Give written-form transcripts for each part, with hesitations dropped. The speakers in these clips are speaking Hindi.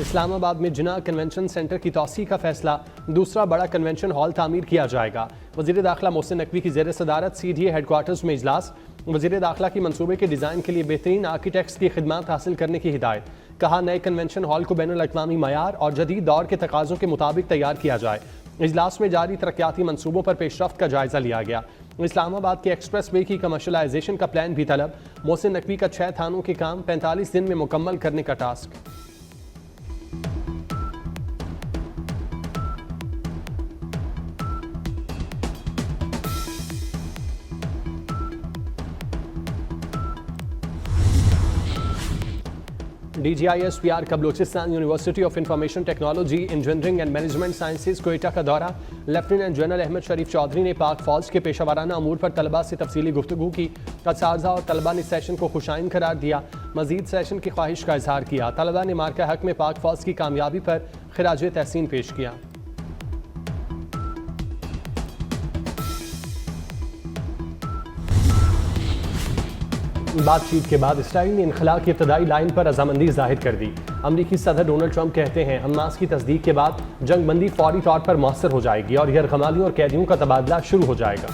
इस्लामाबाद में जिना कन्वेंशन सेंटर की तौसी का फैसला, दूसरा बड़ा कन्वेंशन हॉल तामीर किया जाएगा। वज़ीर दाखिला मोहसिन नकवी की ज़ेर सदारत CDA हेडक्वार्टर्स में इजलास, वज़ीर दाखिला की मनसूबे के डिज़ाइन के लिए बेहतरीन आर्किटेक्ट्स की खिदमत हासिल करने की हिदायत। कहा, नए कन्वेंशन हॉल को बैनुल अक़वामी मयार और जदीद दौर के तकाज़ों के मुताबिक तैयार किया जाए। इजलास में जारी तरक्याती मनसूबों पर पेशरफ्त का जायजा लिया गया। इस्लामाबाद के एक्सप्रेस वे की कमर्शलाइजेशन का प्लान भी तलब। मोहसिन नकवी का 6 थानों के काम 45 दिन में मुकम्मल करने का टास्क। DGISPR का Balochistan university of information technology, engineering and management sciences Quetta का दौरा। लेफ्टिनेंट जनरल अहमद शरीफ चौधरी ने पाक फौज के पेशावराना अमूर पर तलबा से तफसीली गुफ्तगू की। असातिज़ा और तलबा ने सेशन को खुशाइन करार दिया, मजीद सेशन की ख्वाहिश का इजहार किया। तलबा ने मार्का हक में पाक फौज की कामयाबी पर खिराज तहसीन पेश किया। बातचीत के बाद इसराइल ने इनखला की इब्तदाई लाइन पर रजामंदी जाहिर कर दी। अमरीकी सदर डोनाल्ड ट्रंप कहते हैं, हमास की तस्दीक के बाद जंगबंदी फौरी तौर पर मौसर हो जाएगी और यरगमालियों और कैदियों का तबादला शुरू हो जाएगा।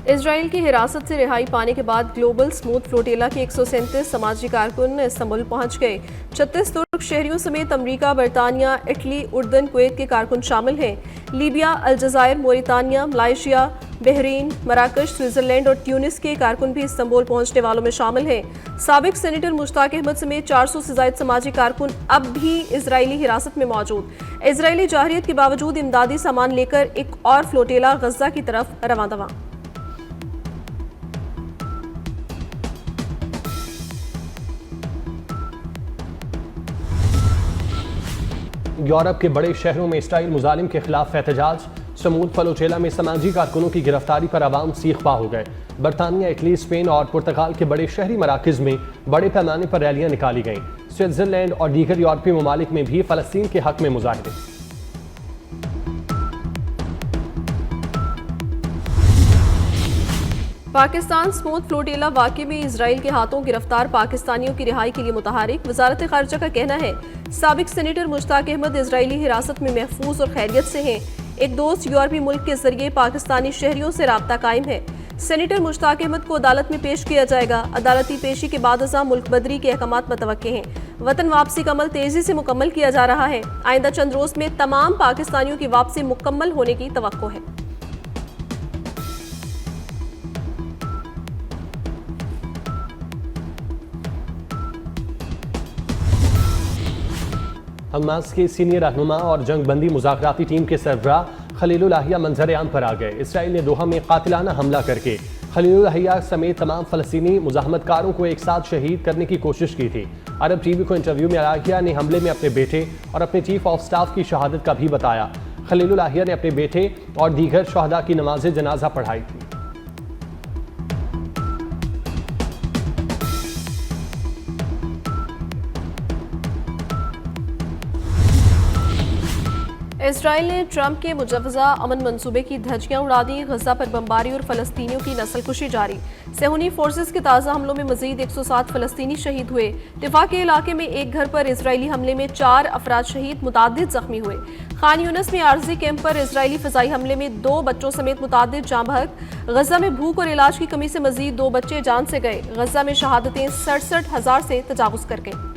इजराइल की हिरासत से रिहाई पाने के बाद ग्लोबल स्मूथ फ्लोटेला के 137 समाजी कारकुन इस्तांबुल पहुंच गए। 36 तुर्क शहरियों समेत अमरीका, बरतानिया, इटली, उर्दन, कुवैत के कारकुन शामिल हैं। लीबिया, अलजायर, मोरितानिया, मलाइशिया, बहरीन, मराकश, स्विट्जरलैंड और ट्यूनिस के कारकुन भी इस्तांबुल पहुंचने वालों में शामिल हैं। साबिक सेनेटर मुश्ताक अहमद समेत 400 से ज्यादा समाजी कारकुन अब भी इजरायली हिरासत में मौजूद। इजरायली जारहियत के बावजूद इमदादी सामान लेकर एक और फ्लोटेला गजा की तरफ रवां दवा। यूरोप के बड़े शहरों में इसराइल मुजालिम के खिलाफ एहतजाज। समूद फलोचेला में समाजी कारकुनों की गिरफ्तारी पर आवाम सीखपा हो गए। बरतानिया, इटली, स्पेन और पुर्तगाल के बड़े शहरी मराकज़ में बड़े पैमाने पर रैलियां निकाली गईं। स्विट्जरलैंड और दीगर यूरोपीय ममालिक में भी फ़लस्तीन के हक में मुजाहिरे। पाकिस्तान स्मूथ फ्लोटेला वाक़े में इजराइल के हाथों गिरफ्तार पाकिस्तानियों की रिहाई के लिए मुतहरिक। वजारत खारजा का कहना है, साबिक सेनेटर मुश्ताक अहमद इजरायली हिरासत में महफूज और खैरियत से हैं। एक दोस्त यूरोपीय मुल्क के जरिए पाकिस्तानी शहरियों से राब्ता कायम है। सेनेटर मुश्ताक अहमद को अदालत में पेश किया जाएगा। अदालती पेशी के बाद अज़ा मुल्क बदरी के अहकामात मुतवक्के हैं। वतन वापसी का अमल तेजी से मुकम्मल किया जा रहा है। आइंदा चंद रोज में तमाम पाकिस्तानियों की वापसी मुकम्मल होने की तवक्को है। हमास के सीनियर रहनुमा और जंगबंदी मुज़ाकराती टीम के सरबराह खलीलुल अहिया मंजर आम पर आ गए। इसराइल ने दोहा में कातिलाना हमला करके खलीलुल अहिया समेत तमाम फ़लस्तीनी मुज़ाहमतकारों को एक साथ शहीद करने की कोशिश की थी। अरब टीवी को इंटरव्यू में अहिया ने हमले में अपने बेटे और अपने चीफ ऑफ स्टाफ की शहादत का भी बताया। खलीलुल अहिया ने अपने बेटे और दीगर शहदा की नमाज जनाजा पढ़ाई थी। इसराइल ने ट्रंप के मुजवजा अमन मंसूबे की धज्जियां उड़ा दी। गजा पर बमबारी और फलस्तीनियों की नस्लकुशी जारी। सेहूनी फोर्सेस के ताज़ा हमलों में मजीद 107 फलस्तीनी शहीद हुए। दिफा के इलाके में एक घर पर इसराइली हमले में 4 अफराद शहीद, मुतादिद जख्मी हुए। खान यूनिस में आर्जी कैंप पर इसराइली फ़िज़ाई हमले में 2 बच्चों समेत मुतादिद जाँ बहक। गजा में भूख और इलाज की कमी से मजीद 2 बच्चे जान से गए। गजा में शहादतें 67,000 से तजावुज़ कर गईं।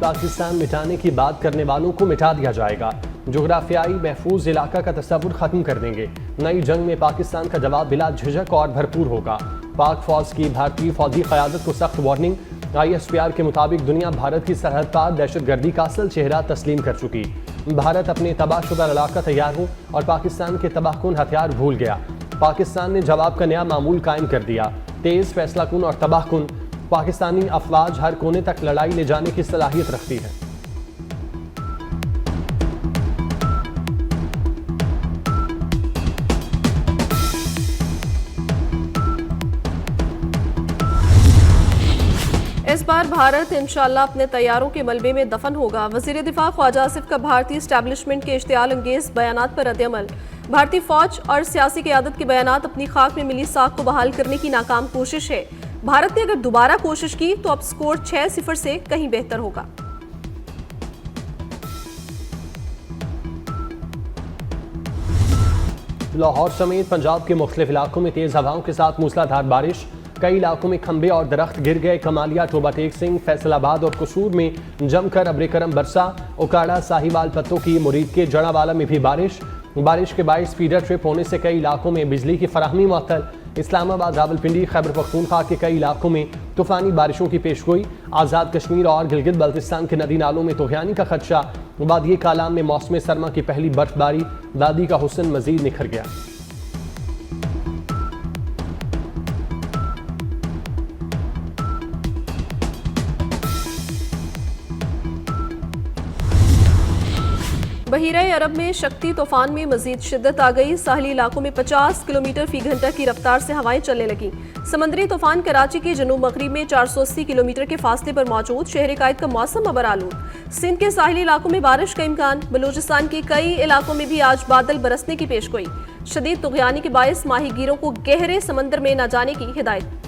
पाकिस्तान मिटाने की बात करने वालों को मिटा दिया जाएगा। जोग्राफियाई महफूज इलाका का तस्वुर खत्म कर देंगे। नई जंग में पाकिस्तान का जवाब बिला झिझक और भरपूर होगा। पाक फौज की भारतीय फौजी क़यादत को सख्त वार्निंग। ISPR के मुताबिक दुनिया भारत की सरहद पार दहशतगर्दी का असल चेहरा तस्लीम कर चुकी। भारत अपने तबाहशुदा इलाका तैयार हो और पाकिस्तान के तबाहकुन हथियार भूल गया। पाकिस्तान ने जवाब का नया मामूल कायम कर दिया। तेज फैसलाकुन और तबाहकुन पाकिस्तानी अफवाज हर कोने तक लड़ाई ले जाने की सलाहियत रखती है। इस बार भारत इंशाल्लाह अपने तैयारों के मलबे में दफन होगा। वजीर दिफा ख्वाजा आसिफ का भारतीय स्टैब्लिशमेंट के इश्तियाल अंगेज बयानात पर रद्द-ए-अमल। भारतीय फौज और सियासी क़यादत के बयानात अपनी खाक में मिली साख को बहाल करने की नाकाम कोशिश है। भारत ने अगर दोबारा कोशिश की तो अब स्कोर 6-0 से कहीं बेहतर होगा। लाहौर समेत पंजाब के मुख्तलिफ इलाकों में तेज हवाओं के साथ मूसलाधार बारिश। कई इलाकों में खंबे और दरख्त गिर गए। कमालिया, टोबा टेक सिंह, फैसलाबाद और कसूर में जमकर अब्र-ए-करम बरसा। उकाड़ा, साहिवाल, पत्तों की मुरीद के जड़ावाला में भी बारिश के बायस फीडर ट्रिप होने से कई इलाकों में बिजली की फराहमी मुअत्तल। इस्लामाबाद, रावलपिंडी, खैबर पख्तूनख्वा के कई इलाकों में तूफानी बारिशों की पेशगोई। आज़ाद कश्मीर और गिलगित बल्तिस्तान के नदी नालों में तुग़यानी का खदशा। वादिये कालाम में मौसम सरमा की पहली बर्फबारी। दादी का हुस्न मजीद निखर गया। बहीरा अरब में शक्ति तूफान में मजीद शिद्दत आ गई। साहली इलाकों में 50 किलोमीटर फी घंटा की रफ्तार से हवाएं चलने लगी। समंदरी तूफान कराची के जनूब मगरिब में 480 किलोमीटर के फासले पर मौजूद। शहर कायद का मौसम अबर आलूद। सिंध के साहली इलाकों में बारिश का इम्कान। बलूचिस्तान के कई इलाकों में भी आज बादल बरसने की पेशगोई। शदीद तुग़यानी के बायस माहीगीरों को गहरे समंदर में न जाने की हिदायत।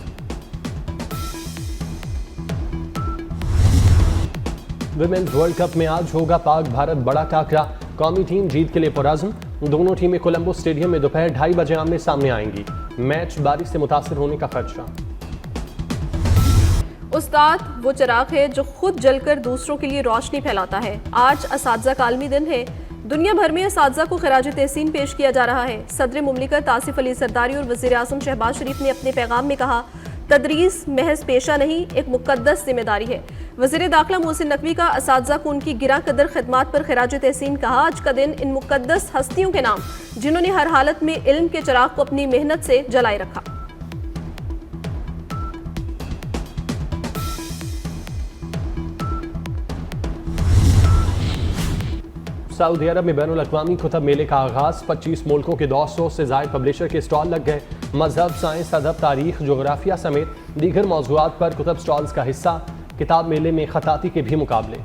विमेंस वर्ल्ड कप में आज होगा पाक भारत बड़ा टाकरा। कौमी टीम जीत के लिए पुरअज़्म। दोनों टीमें कोलंबो स्टेडियम में दोपहर 2:30 बजे आमने सामने आएंगी। मैच बारिश से मुतासिर होने का खदशा। उस्ताद वो चिराग है जो खुद जलकर दूसरों के लिए रोशनी फैलाता है। आज असातिज़ा का आलमी दिन है। दुनिया भर में असातिज़ा को खराज तहसीन पेश किया जा रहा है। सदर मुमलिकत आसिफ अली सरदारी और वज़ीर आज़म शहबाज शरीफ ने अपने पैगाम में कहा, तदरीस महज पेशा नहीं, एक मुक़द्दस जिम्मेदारी है। वज़ीर दाखिला मोहसिन नकवी का असातिज़ा को उनकी गिरा कदर खिदमात पर खराज तहसीन कहा। आज का दिन इन मुक़द्दस हस्तियों के नाम जिन्होंने हर हालत में इल्म के चिराग को अपनी मेहनत से जलाए रखा। सऊदी अरब में बैनुल अक़वामी कुतब मेले का आगाज़। 25 मुल्कों के 200 से ज़ायद पब्लिशर के स्टॉल लग गए। मजहब, साइंस, अदब, तारीख, जोग्राफिया समेत दीगर मौज़ूआत पर कुतब स्टॉल्स का हिस्सा। किताब मेले में खताती के भी मुकाबले।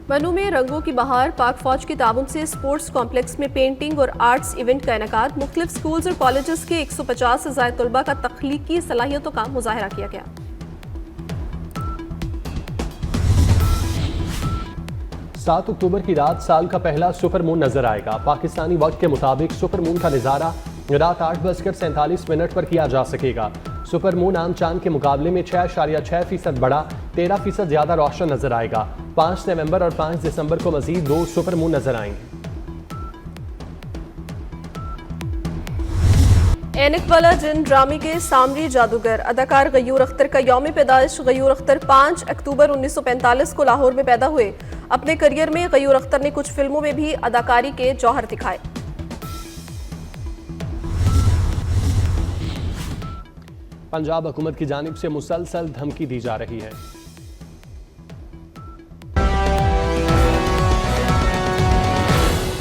बनू में रंगों की बहार। पाक फौज के ताबन से स्पोर्ट्स कॉम्प्लेक्स में पेंटिंग और आर्ट्स इवेंट का इनेकाद। मुख्तलिफ स्कूल्स और कॉलेजेस के 150 से ज़ायद तलबा का तख्लीकी सलाहियतों का मुजाहरा किया गया। 7 अक्टूबर की रात साल का पहला सुपर मून नजर आएगा। पाकिस्तानी वक्त के मुताबिक सुपर मून का नज़ारा रात 8:47 पर किया जा सकेगा। सुपर मून आम चांद के मुकाबले में 6.6% बड़ा, 13% ज्यादा रोशन नजर आएगा। 5 नवंबर और 5 दिसंबर को मजीद 2 सुपर मून नजर आएंगे। ऐनक वाला जिन ड्रामे के सामरी जादूगर अदाकार गयूर अख्तर का यौम पैदाइश। गयूर अख्तर 5 अक्टूबर 1945 को लाहौर में पैदा हुए। अपने करियर में गयूर अख्तर ने कुछ फिल्मों में भी अदाकारी के जौहर दिखाए। पंजाब हुकूमत की जानिब से मुसलसल धमकी दी जा रही है।